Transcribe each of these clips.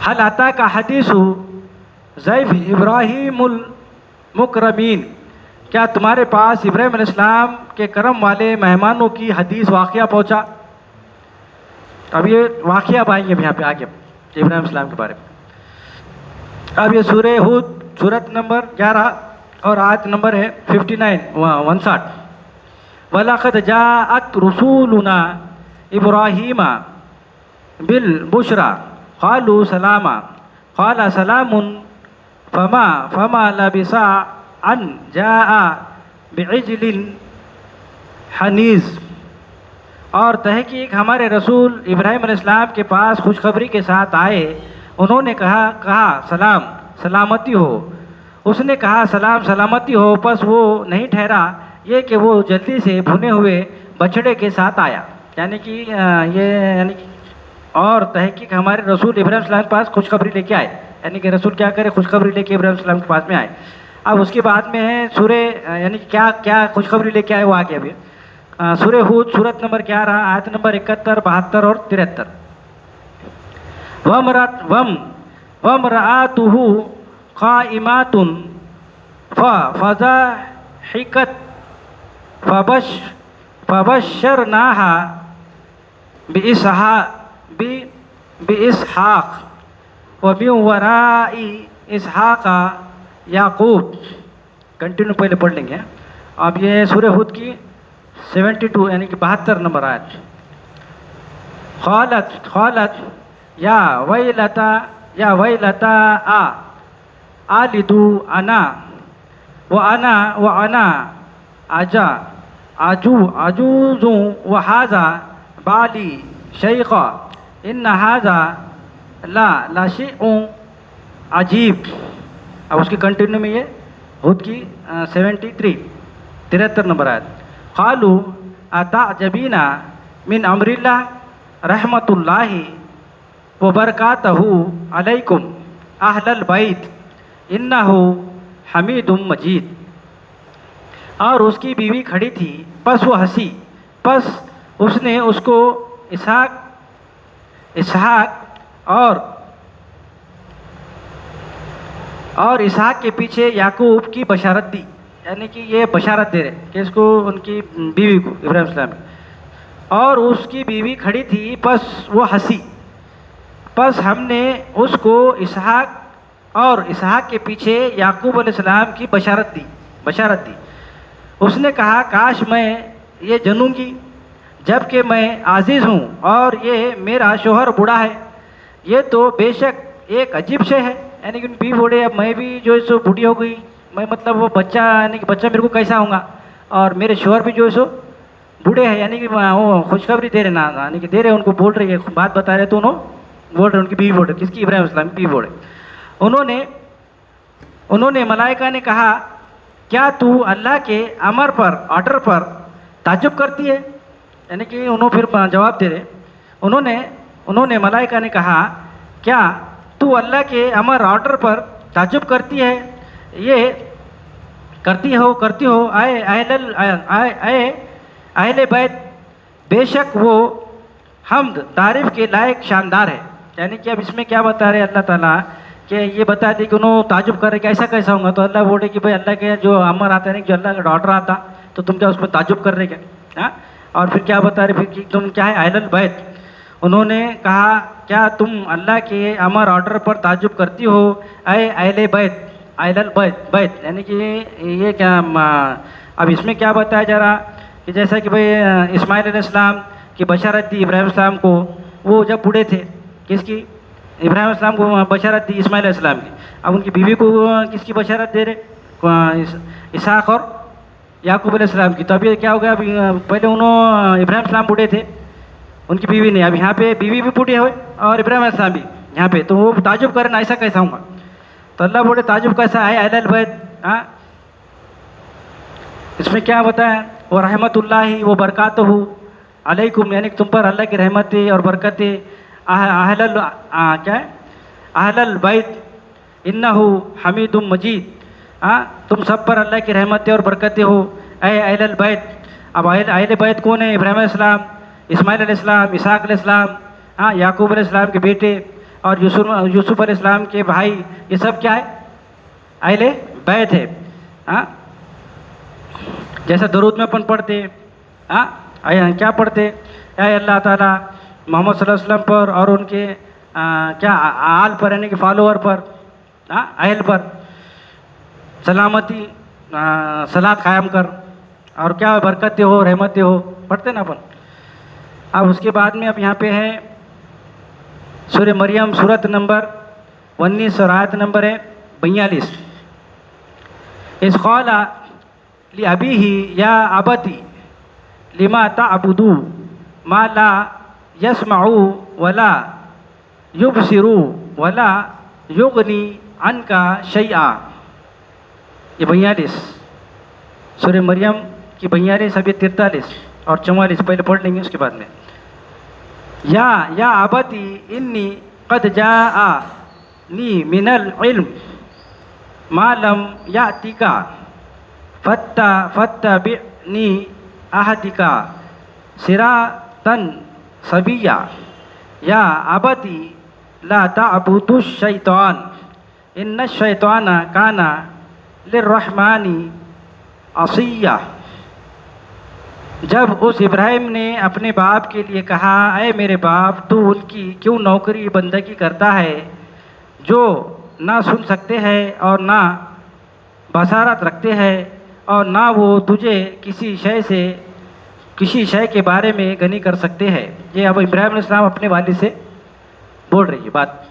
हल आता का हदीसु ज़ैफ़ इब्राहीमुल मुकरमीन, क्या तुम्हारे पास इब्राहीम अलैहिस्सलाम के करम वाले मेहमानों की हदीस वाक़या पहुँचा। अब ये वाक़या पाएंगे यहाँ पे आगे इब्राहीम अलैहिस्सलाम के बारे में। अब ये सूरह हूद सूरत नंबर 11 और आयत नंबर है 59 वलक़द जाअत रसूलुना इब्राहीमा बिल बुशरा क़ालू सलामा क़ाला सलामुन फमा लबिसा अन जाआ बिइज्लिन हनीज़। और तहकीक हमारे रसूल इब्राहीम अलैहिस्सलाम के पास खुशखबरी के साथ आए। उन्होंने कहा सलाम सलामती हो। उसने कहा सलाम सलामती हो, बस वो नहीं ठहरा ये कि वो जल्दी से भुने हुए बछड़े के साथ आया। यानी कि और तहकीक हमारे रसूल इब्राहीम अलैहिस्सलाम के पास खुशखबरी लेके आए। यानी कि रसूल क्या करे, खुशखबरी लेके इब्राहीम अलैहिस्सलाम के पास में आए। अब उसके बाद में है सूरह, यानी क्या क्या खुशखबरी लेके आए वो आगे अभी सूरह हूद सूरत नंबर 11 आयत नंबर 71, 72 और 73। वमरअतुहु क़ाइमातुन फज़हिकत फबश्शरनाहा बिइस्हाक़ व मिन वराई इसहाक़ याक़ूब। कंटिन्यू पहले पढ़ लेंगे। अब ये सूरह हूद की 72 यानी कि 72 नंबर आयत। क़ालत या वैलता आलिदु अना आजूज़ु व हाज़ा बाली शैख़ा इन्न हाज़ा ला शैउन अजीब। अब उसकी कंटिन्यू में ये हूद की 73 नंबर आयत। क़ालू अतअजबीना मिन अम्रिल्लाह रहमतुल्लाहि व बरकातहू अलैकुम अहलल बैत इन्नहु हमीदुम मजीद। और उसकी बीवी खड़ी थी, बस वो हंसी, बस उसने उसको इसहाक और इसहाक के पीछे याकूब की बशारत दी। यानी कि ये बशारत दे रहे कि इसको उनकी बीवी को इब्राहीम अलैहिस्सलाम की। और उसकी बीवी खड़ी थी, बस वो हंसी, बस हमने उसको इसहाक और इसहाक के पीछे याकूब अलैहिस्सलाम की बशारत दी। उसने कहा काश मैं ये जनूंगी जबकि मैं आज़ीज़ हूँ और ये मेरा शोहर बूढ़ा है। ये तो बेशक एक अजीब शे है। यानी कि बीवी बूढ़े, अब मैं भी जो है सो बूढ़ी हो गई, मैं मतलब वो बच्चा, यानी कि बच्चा मेरे को कैसा होगा, और मेरे शोहर भी जो है सो बूढ़े हैं। यानी कि वो खुशखबरी दे रहे ना, यानी कि दे रहे, उनको बोल रही है, बात बता रहे तो उन्होंने बोल रहे, उनकी बीवी बोल रहे, किसकी, इब्राहीम अलैहिस्सलाम की बीवी बोल रहे। उन्होंने मलाइका ने कहा क्या तू अल्लाह के अमर पर, ऑर्डर पर ताज्जुब करती है। यानी कि उन्होंने फिर जवाब दे रहे, उन्होंने मलाइका ने कहा क्या तू अल्लाह के अमर ऑर्डर पर ताज्जुब करती है, ये करती हो आए अहले बैत, बेशक वो हम्द तारीफ़ के लायक शानदार है। यानी कि अब इसमें क्या बता रहे अल्लाह ताला कि ये बता दी कि उन्होंने ताजुब कर रहे कि ऐसा कैसा होगा। तो अल्लाह बोले कि भाई अल्लाह के जो अमर आता है, जो अल्लाह का ऑर्डर आता, तो तुम क्या उसमें ताजुब कर रहे क्या। हाँ, और फिर क्या बता रहे फिर कि तुम क्या है अहलल बैत। उन्होंने कहा क्या तुम अल्लाह के अमर ऑर्डर पर ताजुब करती हो अहले बैत, अहलल बैत। यानी कि ये क्या, अब इसमें क्या बताया जा रहा कि जैसा कि भाई इस्माइल अलैहिस्सलाम की बशारत दी इब्राहीम अलैहिस्सलाम को, वो जब बूढ़े थे, किसकी, इब्राहीम अलैहिस्सलाम को बशारत दी इस्माइल अलैहिस्सलाम की। अब उनकी बीवी को किसकी बशारत दे रहे, इसहाक और याकूब अलैहिस्सलाम की। तो अभी क्या हो गया, अभी पहले उन्होंने इब्राहीम अलैहिस्सलाम बूढ़े थे, उनकी बीवी ने, अब यहाँ पे बीवी भी बूढ़ी हुए और इब्राहीम अलैहिस्सलाम भी यहाँ पे, तो वो ताजुब करें ना ऐसा कैसा होगा। तो अल्लाह बोले ताजुब कैसा है अहलल बैत। हाँ, इसमें क्या बताया, वो रहमतुल्लाहि वो बरकातहू अलैकुम, यानी तुम पर अल्लाह की रहमतें और बरकतें, अहलल बैत इन्नहु हमीदुम मजीद। हाँ, तुम सब पर अल्लाह की रहमतें और बरकतें हो अहलल बैत। अब अहल बैत कौन है, इब्राहीम अलैहिस्सलाम, इस्माइल अलैहिस्सलाम, इसहाक अलैहिस्सलाम, हाँ, याकूब अलैहिस्सलाम के बेटे और यूसुफ अलैहिस्सलाम के भाई, ये सब क्या है? अहले बैत है। हाँ, जैसा दरूद में अपन पढ़ते, हाँ क्या पढ़ते? ऐ अल्लाह ताला मोहम्मद सल्लल्लाहु अलैहि वसल्लम पर और उनके क्या आल पर, यानी कि फॉलोअर पर, हाँ अहल पर सलामती सलात कायम कर, और क्या बरकतें हो, रहमतें हो, पढ़ते ना अपन। अब उसके बाद में अब यहाँ पे है सूरह मरियम, सूरत नंबर 19 और आयत नंबर है 42। इस क़ाला लि अबीही या अबती लिमा तअबुदू मा ला यस्मऊ वला युबसिरू वला युगनी अनका शैआ। ये 42 सूरह मरियम की 42, अब ये 43 और 44 पहले पढ़ लेंगे, उसके बाद में या अबती इन्नी क़द जाअनी मिनल इल्म मा लम यातिका फत्तबिअनी अहदिका सिरातन सबिया। या अबती ला तअबुदुश शैतान इन्नश शैताना काना लिर्रहमानी असिया। जब उस इब्राहिम ने अपने बाप के लिए कहा, ऐ मेरे बाप, तू उनकी क्यों नौकरी बंदगी करता है जो ना सुन सकते हैं और ना बसारत रखते हैं, और ना वो तुझे किसी शय के बारे में गनी कर सकते हैं। ये अब इब्राहिम अलैहिस्सलाम अपने वालिद से बोल रही है बात।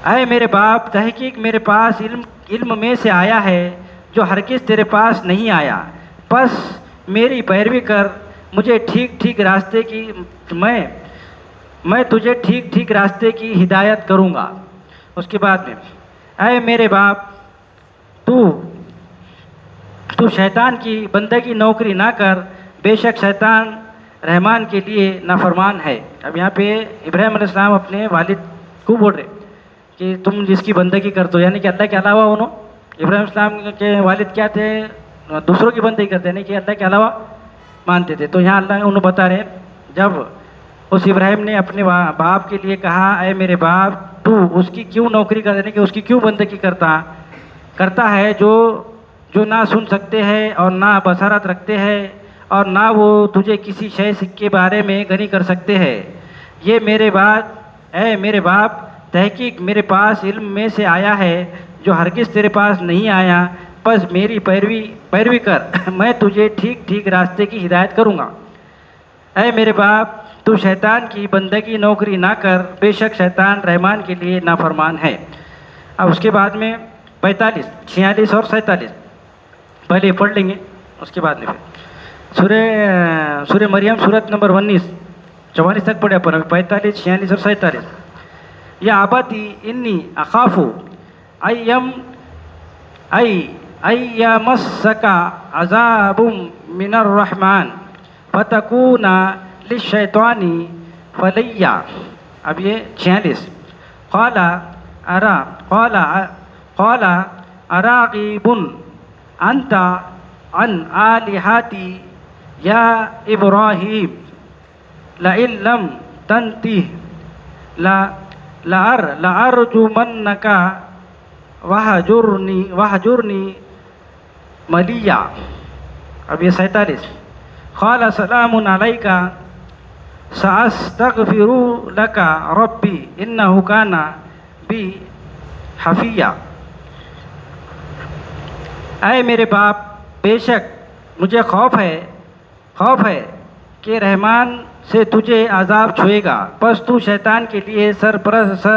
ऐ मेरे बाप, तहकीक मेरे पास इल्म में से आया है जो हरगिज़ तेरे पास नहीं आया, बस मेरी पैरवी कर, मुझे ठीक ठीक रास्ते की मैं तुझे ठीक ठीक रास्ते की हिदायत करूँगा। उसके बाद में, ऐ मेरे बाप, तू शैतान की बंदगी नौकरी ना कर, बेशक शैतान रहमान के लिए नाफरमान है। अब यहाँ पे इब्राहिम अलैहिस्सलाम अपने वालिद को बोल रहे कि तुम जिसकी बंदगी करते हो, यानी कि अल्लाह के अलावा उन्होंने, इब्राहिम अलैहिस्सलाम के वालिद क्या थे? दूसरों की बंदगी करते, यानी कि अल्लाह के अलावा मानते थे। तो यहाँ अल्लाह उन्हें बता रहे, जब उस इब्राहिम ने अपने बाप के लिए कहा, ऐ मेरे बाप, तू उसकी क्यों नौकरी कर, यानी कि उसकी क्यों बंदगी करता है जो ना सुन सकते हैं और ना बसारत रखते हैं, और ना वो तुझे किसी शय के बारे में गनी कर सकते हैं। ये मेरे बाप, तहकीक मेरे पास इल्म में से आया है जो हरगिज़ तेरे पास नहीं आया, बस मेरी पैरवी कर, मैं तुझे ठीक ठीक रास्ते की हिदायत करूँगा। ऐ मेरे बाप, तू शैतान की बंदगी नौकरी ना कर, बेशक शैतान रहमान के लिए नाफरमान है। अब उसके बाद में 45, 46 और 47 पहले पढ़ लेंगे, उसके बाद में फिर सूरह मरियम सूरत नंबर 19 44 तक पढ़े अपन, 45, 46 और 47। या आबाती इन्नी अखाफु अय्यमस्सका अज़ाबुम मिनर रहमान फतकूना लिश्शैतानी फलिया। अब ये 46। क़ाला अराग़िबुन अंता अन आलिहाती या इब्राहीम लइन लम तंतिह लअरजुमन्नका वहजुरनी मलिया। अब ये 47। क़ाला सलामुन अलैका सअस्तग़फिरु लका रब्बी इन्नहु काना बी हफिया। ऐ मेरे बाप, बेशक मुझे खौफ है कि रहमान से तुझे अजाब छुएगा, बस तू शैतान के लिए सरपरस्त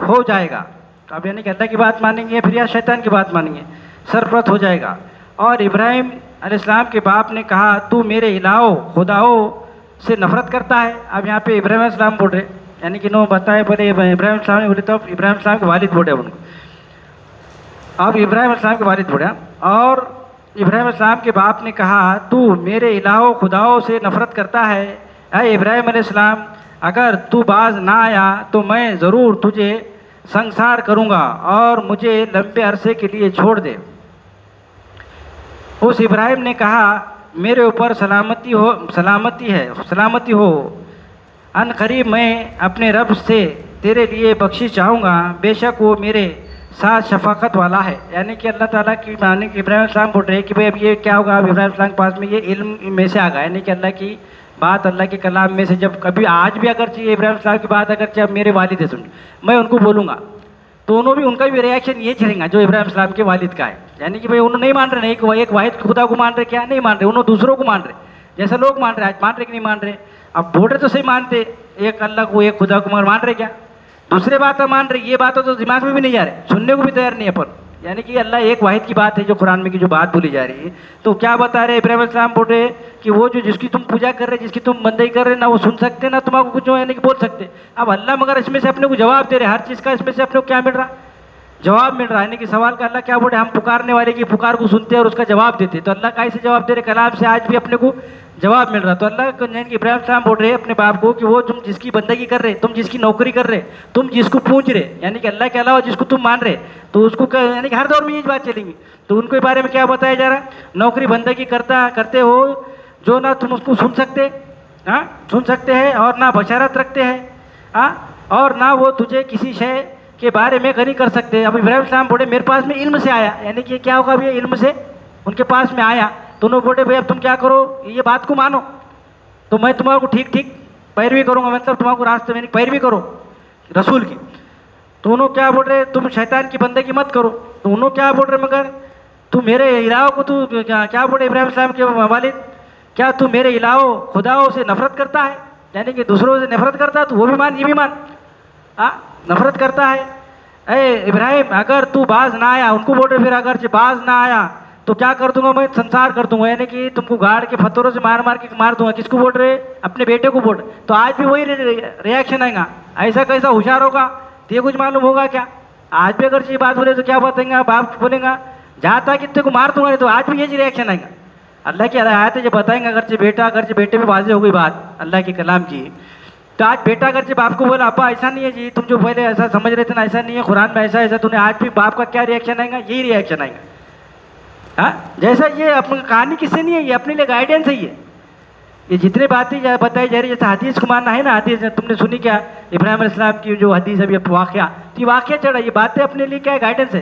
हो जाएगा। अब यानी कि अल्लाह की बात मानेंगे फिर या शैतान की बात मानेंगे, सरपरस्त हो जाएगा। और इब्राहिम अलैहिस्सलाम के बाप ने कहा, तू मेरे इलाहों खुदाओं से नफरत करता है। अब यहाँ पे इब्राहिम अलैहिस्सलाम बोल रहे, यानी कि नो बताए पहले इब्राहिम अलैहिस्सलाम ने बोले, तो इब्राहिम अलैहिस्सलाम के वालिद बोले उनको। अब इब्राहिम अलैहिस्सलाम के वालिद बोले, और इब्राहिम अलैहिस्सलाम के बाप ने कहा, तू मेरे इलाहों खुदाओं से नफरत करता है। ऐ इब्राहिम अलैहिस्सलाम, अगर तू बाज ना आया तो मैं ज़रूर तुझे संसार करूँगा और मुझे लंबे अरसे के लिए छोड़ दे। उस इब्राहिम ने कहा, मेरे ऊपर सलामती हो। अन करीब मैं अपने रब से तेरे लिए बख्शिश चाहूँगा, बेशक वो मेरे साथ शफाकत वाला है। यानी कि अल्लाह ताला की माने कि इब्राहिम अलैहिस्सलाम बोल रहे हैं कि भाई अब ये क्या होगा, अब इब्राहिम अलैहिस्सलाम के पास में ये इल्म में से आ गया, यानी कि अल्लाह की बात, अल्लाह के कलाम में से जब कभी आज भी अगर चाहिए इब्राहिम अलैहिस्सलाम की बात अगर चाहिए, अब मेरे वालिद है सुन, मैं उनको बोलूँगा तो उन्होंने भी उनका भी रिएक्शन ये चलेगा जो इब्राहिम अलैहिस्सलाम के वालिद का है। यानी कि भाई उन्होंने नहीं मान रहे, एक वाहिद खुदा को मान रहे, क्या नहीं मान रहे, उन्होंने दूसरों को मान रहे, जैसे लोग मान रहे, आज मान रहे कि नहीं मान रहे। अब बोल रहे तो सही मानते, एक अल्लाह को एक खुदा को मान रहे, क्या दूसरे बात मान रहे, ये बात तो दिमाग में भी नहीं जा रहे, सुनने को भी तैयार नहीं अपन। यानी कि अल्लाह एक वाहिद की बात है जो कुरान में की जो बात बोली जा रही है, तो क्या बता रहे इब्राहिम अलैहिस्सलाम बोल रहे कि वो जो जिसकी तुम पूजा कर रहे, जिसकी तुम बंदगी कर रहे ना, वो सुन सकते ना तुम्हारा कुछ जो यानी कि बोल सकते। अब अल्लाह मगर इसमें से अपने को जवाब दे रहे, हर चीज़ का इसमें से अपने को क्या मिल रहा, जवाब मिल रहा है। यानी कि सवाल का अल्लाह क्या बोले, हम पुकारने वाले की पुकार को सुनते हैं और उसका जवाब देते, तो अल्लाह कैसे जवाब दे रहे, कलाम से आज भी अपने को जवाब मिल रहा। तो अल्लाह इब्राहिम अलैहिस्सलाम बोल रहे अपने बाप को कि वो तुम जिसकी बंदगी कर रहे, तुम जिसकी नौकरी कर रहे, तुम जिसको पूछ रहे, यानी कि अल्लाह के अलावा जिसको तुम मान रहे, तो उसको यानी कि हर दौर में ये बात चलेंगी। तो उनके बारे में क्या बताया जा रहा है, नौकरी बंदगी करते हो जो ना तुम उसको सुन सकते, हाँ सुन सकते हैं, और ना बशारत रखते हैं, हाँ, और ना वो तुझे किसी शय के बारे में गनी कर सकते। अब इब्राहिम अलैहिस्सलाम बोले मेरे पास में इल्म से आया, यानी कि क्या होगा भैया, इल्म से उनके पास में आया, तो उन्होंने बोले भाई अब तुम क्या करो, ये बात को मानो तो मैं तुम्हारे को ठीक ठीक पैरवी करूँगा, मतलब तुम्हारे को रास्ते में पैरवी करो रसूल की। तो उन्होंने क्या बोल रहे, तुम शैतान की बंदगी मत करो। तो उन्होंने क्या बोल रहे, मगर तू मेरे इलाहों को तू क्या बोले इब्राहिम अलैहिस्सलाम के वालिद, क्या तू मेरे इलाहों खुदाओं से नफरत करता है, यानी कि दूसरों से नफरत करता है, तो वो भी मान ये भी मान, हाँ नफरत करता है। ए इब्राहिम अगर तू बाज ना आया, उनको बोल रहे फिर अगर बाज ना आया तो क्या कर दूंगा, मैं संसार कर दूंगा, यानी कि तुमको गाड़ के पत्थरों से मार मार के मार दूंगा। किसको बोल रहे, अपने बेटे को बोल रहे। तो आज भी वही रिएक्शन आएगा, ऐसा कैसा होशियार होगा, तो ये कुछ मालूम होगा क्या, आज भी अगर ये बात बोले तो क्या बताएंगे, बाप बोलेगा जाता कि तेरे को मार दूंगा, तो आज भी यही रिएक्शन आएगा। अल्लाह की आयत जब बताएंगे, अगर बेटे में वाज़ेह हो गई बात अल्लाह के कलाम की, तो आज बेटा अगर जब आपको बोला अब्बा ऐसा नहीं है जी, तुम जो पहले ऐसा समझ रहे थे ना, ऐसा नहीं है, कुरान में ऐसा ऐसा, तूने आज भी बाप का क्या रिएक्शन आएगा, यही रिएक्शन आएगा। हाँ जैसा ये अपनी कहानी किससे नहीं है, ये अपने लिए गाइडेंस है। ये जितने बातें बताई जा रही है, जैसे हदीस को मानना है ना, हदीस तुमने सुनी क्या, इब्राहिम अलैहिस्सलाम की जो हदीस है वाक़या, तो ये वाक़या चढ़ा, ये बातें अपने लिए क्या है, गाइडेंस है,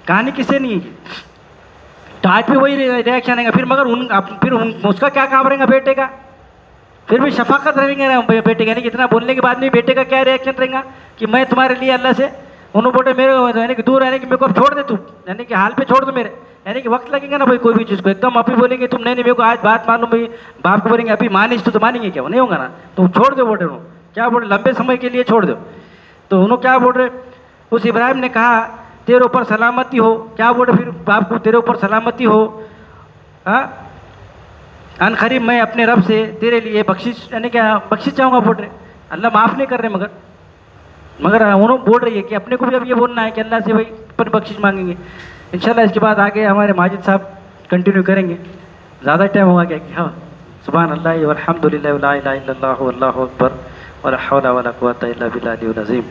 कहानी किससे नहीं है। तो आज भी वही रिएक्शन आएगा। फिर मगर फिर उसका क्या काम रहेगा बेटे का, फिर भी शफाकत रहेंगे बेटे का, यानी कि इतना बोलने के बाद भी बेटे का क्या रिएक्शन रहेगा कि मैं तुम्हारे लिए अल्लाह से, उन्होंने बोले मेरे यानी कि दूर रहने की, मेरे को अब छोड़ दे तू, यानी कि हाल पे छोड़ दो मेरे, यानी कि वक्त लगेगा ना भाई कोई भी चीज़ को, एकदम अभी बोलेंगे तुम नहीं मेरे को आज बात मालूम भाई, बाप को बोलेंगे अभी मानिस तो मानेंगे क्या, वो नहीं होगा ना, तो छोड़ दो बोले उन्होंने, क्या बोले लंबे समय के लिए छोड़ दो। तो उन्होंने क्या बोल रहे, उस इब्राहिम ने कहा तेरे ऊपर सलामती हो, क्या बोले फिर बाप को, तेरे ऊपर सलामती हो, हाँ अन करीब मैं अपने रब से तेरे लिए बख्शिश, यानी क्या बख्शिश चाहूँगा बोल रहे, अल्लाह माफ़ नहीं कर रहे, मगर उन्होंने बोल रही है कि अपने को भी अब ये बोलना है कि अल्लाह से भाई पर बख्शिश मांगेंगे। इंशाल्लाह इसके बाद आगे हमारे माजिद साहब कंटिन्यू करेंगे, ज़्यादा टाइम होगा क्या कि, हाँ सुभान अल्लाह वल्हम्दुलिल्लाह ला इलाहा इल्लल्लाहु वल्लाहु अकबर वला हौला वला कुव्वता इल्ला बिल्लाहिल अज़ीम।